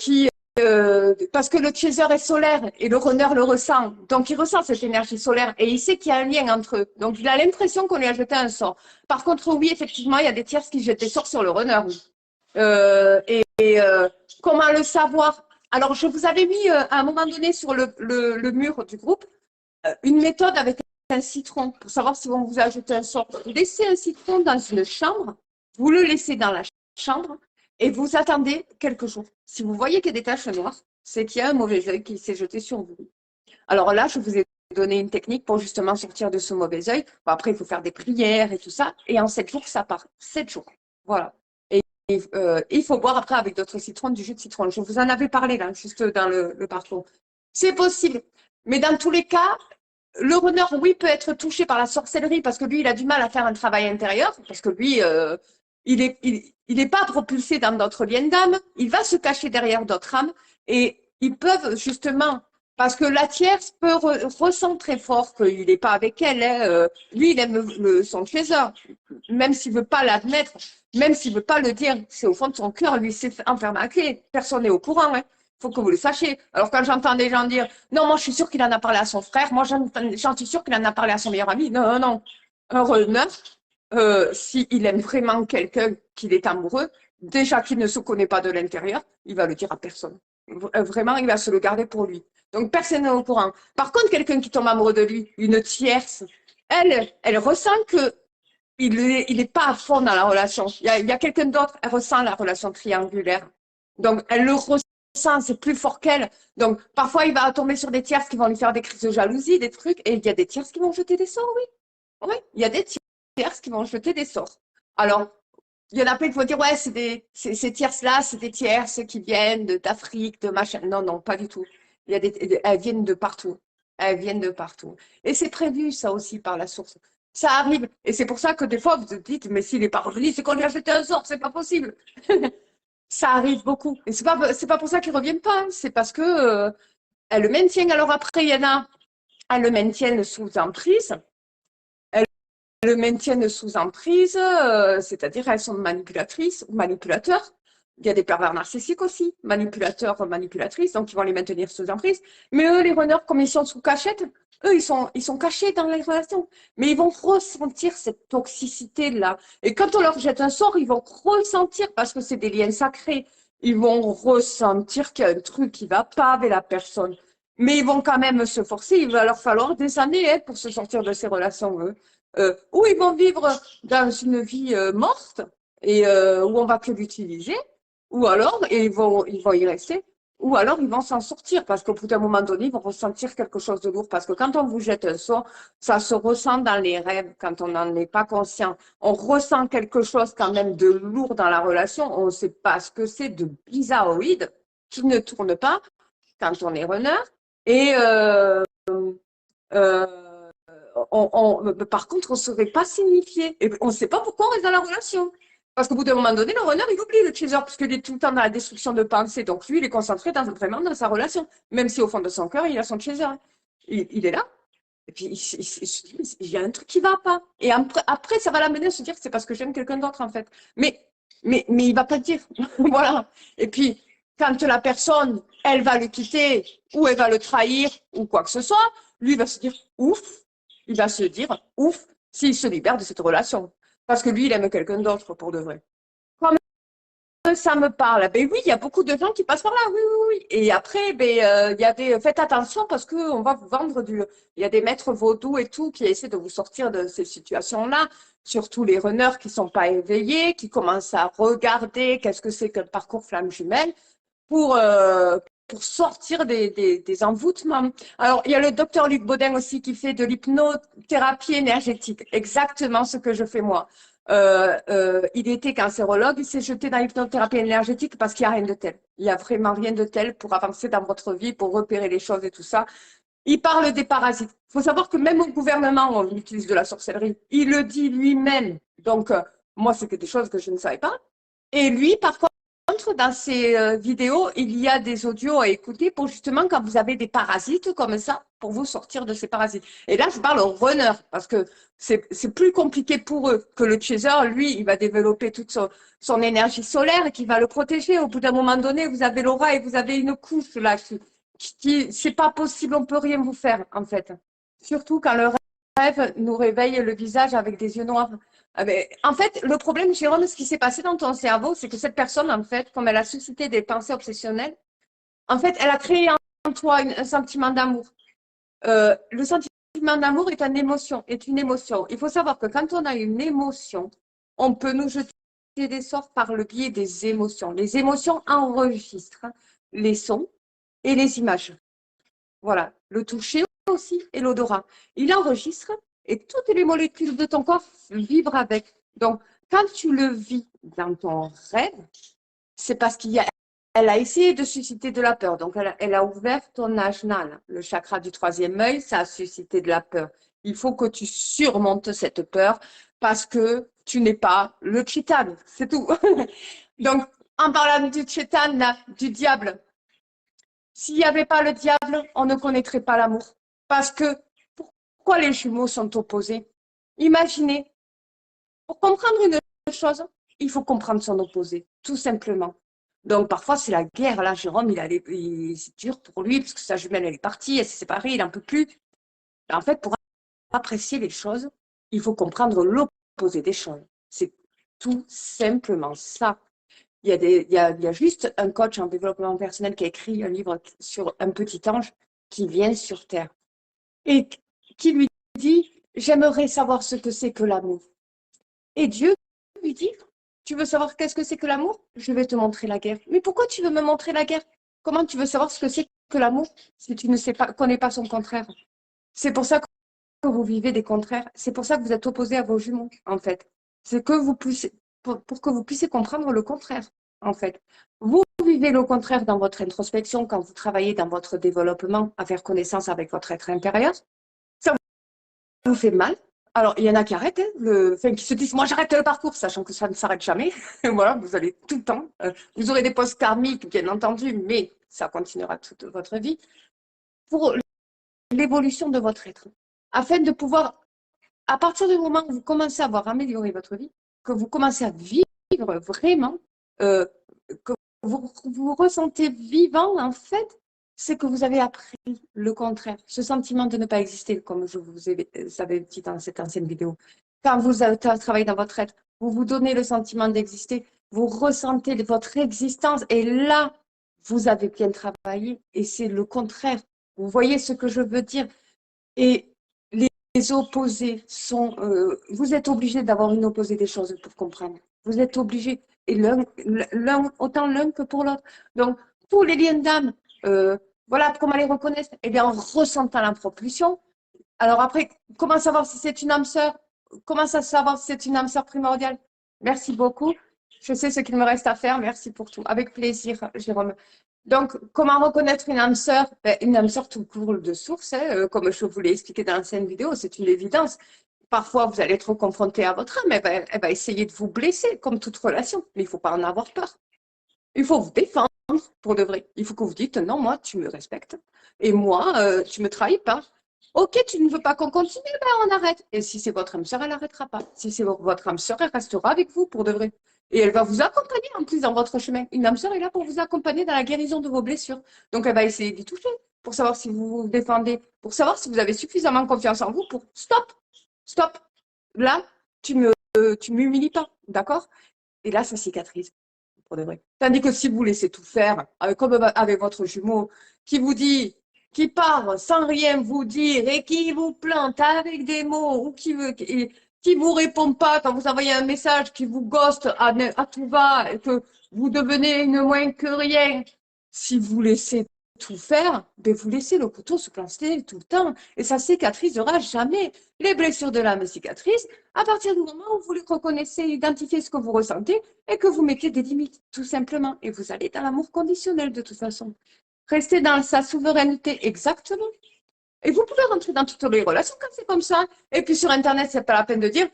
que le chaser est solaire et le runner le ressent. Donc, il ressent cette énergie solaire et il sait qu'il y a un lien entre eux. Donc, il a l'impression qu'on lui a jeté un sort. Par contre, oui, effectivement, il y a des tierces qui jettent des sorts sur le runner. Comment le savoir? Alors, je vous avais mis à un moment donné sur le mur du groupe une méthode avec un citron pour savoir si on vous a jeté un sort. Vous laissez un citron dans une chambre, vous le laissez dans la chambre et vous attendez quelques jours. Si vous voyez qu'il y a des taches noires, c'est qu'il y a un mauvais œil qui s'est jeté sur vous. Alors là, je vous ai donné une technique pour justement sortir de ce mauvais œil. Bon, après, il faut faire des prières et tout ça. Et en 7 jours, ça part. 7 jours. Voilà. Et il faut boire après avec d'autres citrons du jus de citron. Je vous en avais parlé là, juste dans le parcours. C'est possible. Mais dans tous les cas, le runner, oui, peut être touché par la sorcellerie parce que lui, il a du mal à faire un travail intérieur, parce que lui, il est pas propulsé dans d'autres liens d'âme, il va se cacher derrière d'autres âmes et ils peuvent justement, parce que la tierce ressent très fort qu'il n'est pas avec elle. Hein, lui, il aime son chaser, même s'il veut pas l'admettre, même s'il veut pas le dire, c'est au fond de son cœur, lui, c'est enfermé à clé. Personne n'est au courant. Hein. Faut que vous le sachiez. Alors, quand j'entends des gens dire, non, moi, je suis sûre qu'il en a parlé à son frère, moi, j'en suis sûre qu'il en a parlé à son meilleur ami. Non, non, non. Un runner, s'il aime vraiment quelqu'un, qu'il est amoureux, déjà qu'il ne se connaît pas de l'intérieur, il va le dire à personne. Vraiment, il va se le garder pour lui. Donc, personne n'est au courant. Par contre, quelqu'un qui tombe amoureux de lui, une tierce, elle ressent que il est pas à fond dans la relation. Il y a quelqu'un d'autre, elle ressent la relation triangulaire. Donc, elle le ressent, c'est plus fort qu'elle. Donc, parfois, il va tomber sur des tierces qui vont lui faire des crises de jalousie, des trucs, et il y a des tierces qui vont jeter des sorts, oui. Oui, il y a des tierces qui vont jeter des sorts. Alors, il y en a plein qui vont dire, ouais, ces tierces-là, c'est des tierces qui viennent d'Afrique, de machin. Non, non, pas du tout. Elles viennent de partout. Elles viennent de partout. Et c'est prévu, ça aussi, par la source. Ça arrive. Et c'est pour ça que des fois, vous vous dites, mais s'il n'est pas revenu, c'est qu'on lui a jeté un sort, c'est pas possible. Ça arrive beaucoup. Et c'est pas pour ça qu'ils ne reviennent pas. Hein. C'est parce que elles le maintiennent. Alors après, il y en a, elles le maintiennent sous emprise. Le maintiennent sous emprise, c'est-à-dire elles sont manipulatrices ou manipulateurs. Il y a des pervers narcissiques aussi, manipulateurs, manipulatrices, donc ils vont les maintenir sous emprise. Mais eux, les runners, comme ils sont sous cachette, Eux, ils sont cachés dans les relations, mais ils vont ressentir cette toxicité-là. Et quand on leur jette un sort, ils vont ressentir, parce que c'est des liens sacrés, ils vont ressentir qu'il y a un truc qui va pas avec la personne. Mais ils vont quand même se forcer, il va leur falloir des années pour se sortir de ces relations, eux. Ou ils vont vivre dans une vie morte, et où on va que l'utiliser, ou alors, et ils vont y rester, ou alors ils vont s'en sortir parce qu'au bout d'un moment donné, ils vont ressentir quelque chose de lourd. Parce que quand on vous jette un sort, ça se ressent dans les rêves quand on n'en est pas conscient. On ressent quelque chose quand même de lourd dans la relation. On ne sait pas ce que c'est, de bizarroïde qui ne tourne pas quand on est runner. Et euh, par contre, on ne saurait pas signifier. Et on ne sait pas pourquoi on reste dans la relation. Parce qu'au bout d'un moment donné, le runner, il oublie le chaser, puisqu'il est tout le temps dans la destruction de pensée. Donc lui, il est concentré vraiment dans sa relation. Même si au fond de son cœur, il a son chaser. Il est là. Et puis, il y a un truc qui ne va pas. Et après, ça va l'amener à se dire que c'est parce que j'aime quelqu'un d'autre, en fait. Mais il ne va pas le dire. Voilà. Et puis, quand la personne, elle va le quitter, ou elle va le trahir, ou quoi que ce soit, lui va se dire, ouf, il va se dire, ouf, s'il se libère de cette relation. Parce que lui, il aime quelqu'un d'autre pour de vrai. Quand ça me parle, ben oui, il y a beaucoup de gens qui passent par là, oui, oui, oui. Et après, ben, il y a faites attention parce qu'on va vous vendre il y a des maîtres vaudous et tout qui essaient de vous sortir de ces situations-là, surtout les runners qui sont pas éveillés, qui commencent à regarder qu'est-ce que c'est qu'un parcours flamme jumelle pour sortir des envoûtements. Alors, il y a le docteur Luc Baudin aussi qui fait de l'hypnothérapie énergétique, exactement ce que je fais moi. Il était cancérologue, il s'est jeté dans l'hypnothérapie énergétique parce qu'il n'y a rien de tel. Il n'y a vraiment rien de tel pour avancer dans votre vie, pour repérer les choses et tout ça. Il parle des parasites. Il faut savoir que même au gouvernement, on utilise de la sorcellerie. Il le dit lui-même. Donc, moi, c'est des choses que je ne savais pas. Et lui, par contre, dans ces vidéos, il y a des audios à écouter pour justement quand vous avez des parasites comme ça, pour vous sortir de ces parasites. Et là, je parle aux runners parce que c'est plus compliqué pour eux que le chaser. Lui, il va développer toute son énergie solaire qui va le protéger. Au bout d'un moment donné, vous avez l'aura et vous avez une couche là qui c'est pas possible, on peut rien vous faire en fait. Surtout quand le rêve nous réveille le visage avec des yeux noirs. En fait, le problème, Jérôme, ce qui s'est passé dans ton cerveau, c'est que cette personne, en fait, comme elle a suscité des pensées obsessionnelles, en fait, elle a créé en toi un sentiment d'amour. Le sentiment d'amour est une émotion. Il faut savoir que quand on a une émotion, on peut nous jeter des sorts par le biais des émotions. Les émotions enregistrent les sons et les images. Voilà, le toucher aussi et l'odorat. Il enregistre et toutes les molécules de ton corps vibrent avec. Donc, quand tu le vis dans ton rêve, c'est parce elle a essayé de susciter de la peur. Donc, elle a ouvert ton ajna, le chakra du troisième œil, ça a suscité de la peur. Il faut que tu surmontes cette peur parce que tu n'es pas le chitan, c'est tout. Donc, en parlant du chitan, du diable, s'il n'y avait pas le diable, on ne connaîtrait pas l'amour. Parce que pourquoi les jumeaux sont opposés? Imaginez, pour comprendre une chose, il faut comprendre son opposé, tout simplement. Donc parfois c'est la guerre. Là, Jérôme, c'est dur pour lui parce que sa jumelle elle est partie, elle s'est séparée, il n'en peut plus. En fait, pour apprécier les choses, il faut comprendre l'opposé des choses. C'est tout simplement ça. Il y a juste un coach en développement personnel qui a écrit un livre sur un petit ange qui vient sur Terre et qui lui dit, j'aimerais savoir ce que c'est que l'amour. Et Dieu lui dit, tu veux savoir qu'est-ce que c'est que l'amour? Je vais te montrer la guerre. Mais pourquoi tu veux me montrer la guerre? Comment tu veux savoir ce que c'est que l'amour si tu ne connais pas son contraire? C'est pour ça que vous vivez des contraires. C'est pour ça que vous êtes opposés à vos jumeaux, en fait. C'est que vous puissiez, pour que vous puissiez comprendre le contraire, en fait. Vous vivez le contraire dans votre introspection quand vous travaillez dans votre développement à faire connaissance avec votre être intérieur. Ça vous fait mal. Alors, il y en a qui arrêtent, qui se disent, moi j'arrête le parcours, sachant que ça ne s'arrête jamais. Voilà, vous allez tout le temps. Vous aurez des postes karmiques, bien entendu, mais ça continuera toute votre vie. Pour l'évolution de votre être. Afin de pouvoir, à partir du moment où vous commencez à avoir amélioré votre vie, que vous commencez à vivre vraiment, que vous ressentez vivant, en fait, c'est que vous avez appris le contraire. Ce sentiment de ne pas exister, comme je vous avais dit dans cette ancienne vidéo. Quand vous travaillez dans votre être, vous vous donnez le sentiment d'exister, vous ressentez votre existence et là, vous avez bien travaillé et c'est le contraire. Vous voyez ce que je veux dire? Et les opposés sont... vous êtes obligé d'avoir une opposée des choses pour comprendre. Vous êtes obligé. Et autant l'un que pour l'autre. Donc, tous les liens d'âme, voilà comment les reconnaître. Eh bien, en ressentant la propulsion. Alors après, comment savoir si c'est une âme sœur? Comment savoir si c'est une âme sœur primordiale? Merci beaucoup. Je sais ce qu'il me reste à faire. Merci pour tout. Avec plaisir, Jérôme. Donc, comment reconnaître une âme sœur? Une âme sœur tout court de source, hein, comme je vous l'ai expliqué dans l'ancienne vidéo, c'est une évidence. Parfois, vous allez être confronté à votre âme, elle va essayer de vous blesser, comme toute relation, mais il ne faut pas en avoir peur. Il faut vous défendre pour de vrai. Il faut que vous dites, non, moi, tu me respectes, et moi, tu ne me trahis pas. Ok, tu ne veux pas qu'on continue, ben on arrête. Et si c'est votre âme sœur, elle n'arrêtera pas. Si c'est votre âme sœur, elle restera avec vous pour de vrai. Et elle va vous accompagner en plus dans votre chemin. Une âme sœur est là pour vous accompagner dans la guérison de vos blessures. Donc elle va essayer d'y toucher pour savoir si vous vous défendez, pour savoir si vous avez suffisamment confiance en vous pour stop, stop. Là, tu m'humilies pas, d'accord? Et là, ça cicatrise pour de vrai. Tandis que si vous laissez tout faire, comme avec votre jumeau, qui vous dit, qui part sans rien vous dire et qui vous plante avec des mots ou qui vous répond pas quand vous envoyez un message, qui vous ghoste à tout va, et que vous devenez une moins que rien. Si vous laissez tout faire, ben vous laissez le couteau se planter tout le temps et ça cicatrisera jamais. Les blessures de l'âme cicatrisent à partir du moment où vous les reconnaissez, identifiez ce que vous ressentez et que vous mettez des limites, tout simplement. Et vous allez dans l'amour conditionnel de toute façon. Restez dans sa souveraineté, exactement. Et vous pouvez rentrer dans toutes les relations quand c'est comme ça. Et puis sur Internet, c'est pas la peine de dire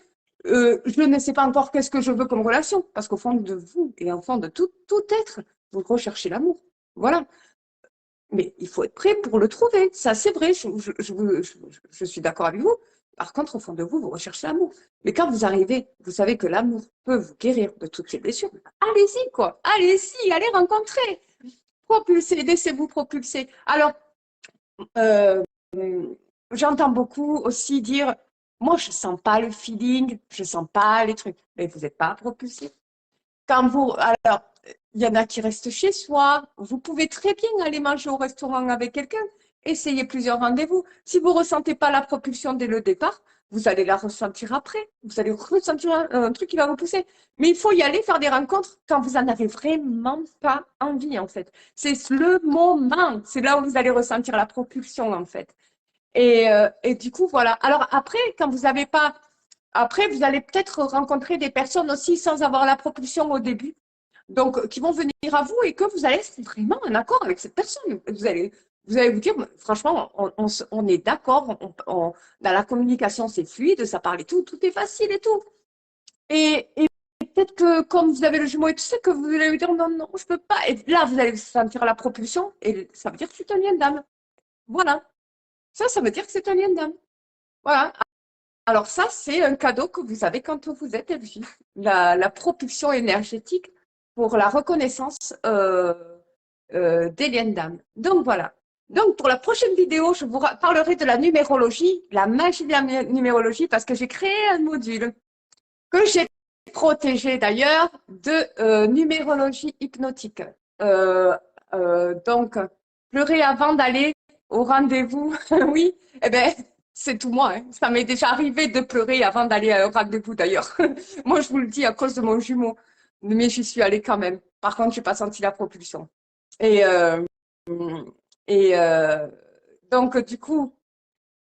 je ne sais pas encore qu'est-ce que je veux comme relation. Parce qu'au fond de vous et au fond de tout être, vous recherchez l'amour. Voilà. Mais il faut être prêt pour le trouver. Ça, c'est vrai. Je suis d'accord avec vous. Par contre, au fond de vous, vous recherchez l'amour. Mais quand vous arrivez, vous savez que l'amour peut vous guérir de toutes ces blessures. Allez-y, quoi. Allez-y, allez rencontrer. Propulsez, laissez-vous propulser. Alors, euh, j'entends beaucoup aussi dire, moi, je sens pas le feeling, je sens pas les trucs. Mais vous n'êtes pas propulsé. Quand vous, alors, il y en a qui restent chez soi. Vous pouvez très bien aller manger au restaurant avec quelqu'un. Essayez plusieurs rendez-vous. Si vous ne ressentez pas la propulsion dès le départ, vous allez la ressentir après. Vous allez ressentir un truc qui va vous pousser. Mais il faut y aller faire des rencontres quand vous en avez vraiment pas envie, en fait. C'est le moment. C'est là où vous allez ressentir la propulsion, en fait. Et du coup, voilà. Alors après, quand vous n'avez pas... Après, vous allez peut-être rencontrer des personnes aussi sans avoir la propulsion au début. Donc, qui vont venir à vous et que vous allez être vraiment en accord avec cette personne. Vous allez vous dire, franchement, on est d'accord, dans la communication, c'est fluide, ça parle et tout est facile et tout. Et peut-être que comme vous avez le jumeau et tout ça, que vous allez vous dire, non, non, je peux pas. Et là, vous allez sentir la propulsion et ça veut dire que c'est un lien d'âme. Voilà. Ça veut dire que c'est un lien d'âme. Voilà. Alors ça, c'est un cadeau que vous avez quand vous êtes LJ. La propulsion énergétique pour la reconnaissance des liens d'âme. Donc voilà. Donc pour la prochaine vidéo, je vous parlerai de la numérologie, la magie de la numérologie, parce que j'ai créé un module que j'ai protégé d'ailleurs de numérologie hypnotique. Donc, pleurer avant d'aller au rendez-vous, oui, eh ben, c'est tout moi. Hein. Ça m'est déjà arrivé de pleurer avant d'aller à un rendez-vous d'ailleurs. Moi, je vous le dis à cause de mon jumeau, mais j'y suis allée quand même. Par contre, j'ai pas senti la propulsion. Et, euh, et donc, du coup,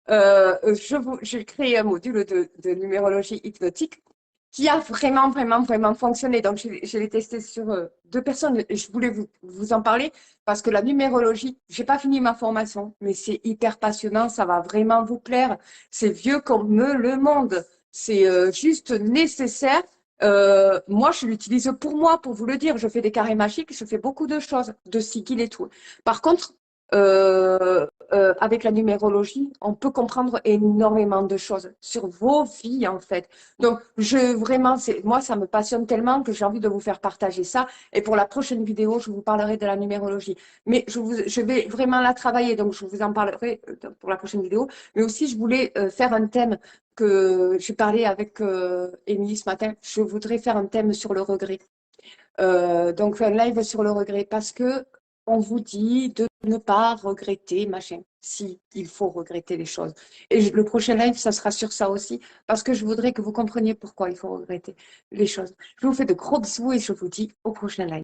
j'ai créé un module de numérologie hypnotique qui a vraiment, vraiment, vraiment fonctionné. Donc, je l'ai testé sur 2 personnes et je voulais vous en parler parce que la numérologie, j'ai pas fini ma formation, mais c'est hyper passionnant, ça va vraiment vous plaire. C'est vieux comme le monde. C'est juste nécessaire. Moi, je l'utilise pour moi, pour vous le dire. Je fais des carrés magiques, je fais beaucoup de choses, de sigil et tout. Par contre, avec la numérologie, on peut comprendre énormément de choses sur vos vies, en fait. Donc, vraiment, moi, ça me passionne tellement que j'ai envie de vous faire partager ça. Et pour la prochaine vidéo, je vous parlerai de la numérologie. Mais je vais vraiment la travailler, donc je vous en parlerai pour la prochaine vidéo. Mais aussi, je voulais faire un thème que j'ai parlé avec Émilie ce matin. Je voudrais faire un thème sur le regret. Donc, un live sur le regret parce que on vous dit de ne pas regretter, machin. Si, il faut regretter les choses. Et le prochain live, ça sera sur ça aussi, parce que je voudrais que vous compreniez pourquoi il faut regretter les choses. Je vous fais de gros bisous et je vous dis au prochain live.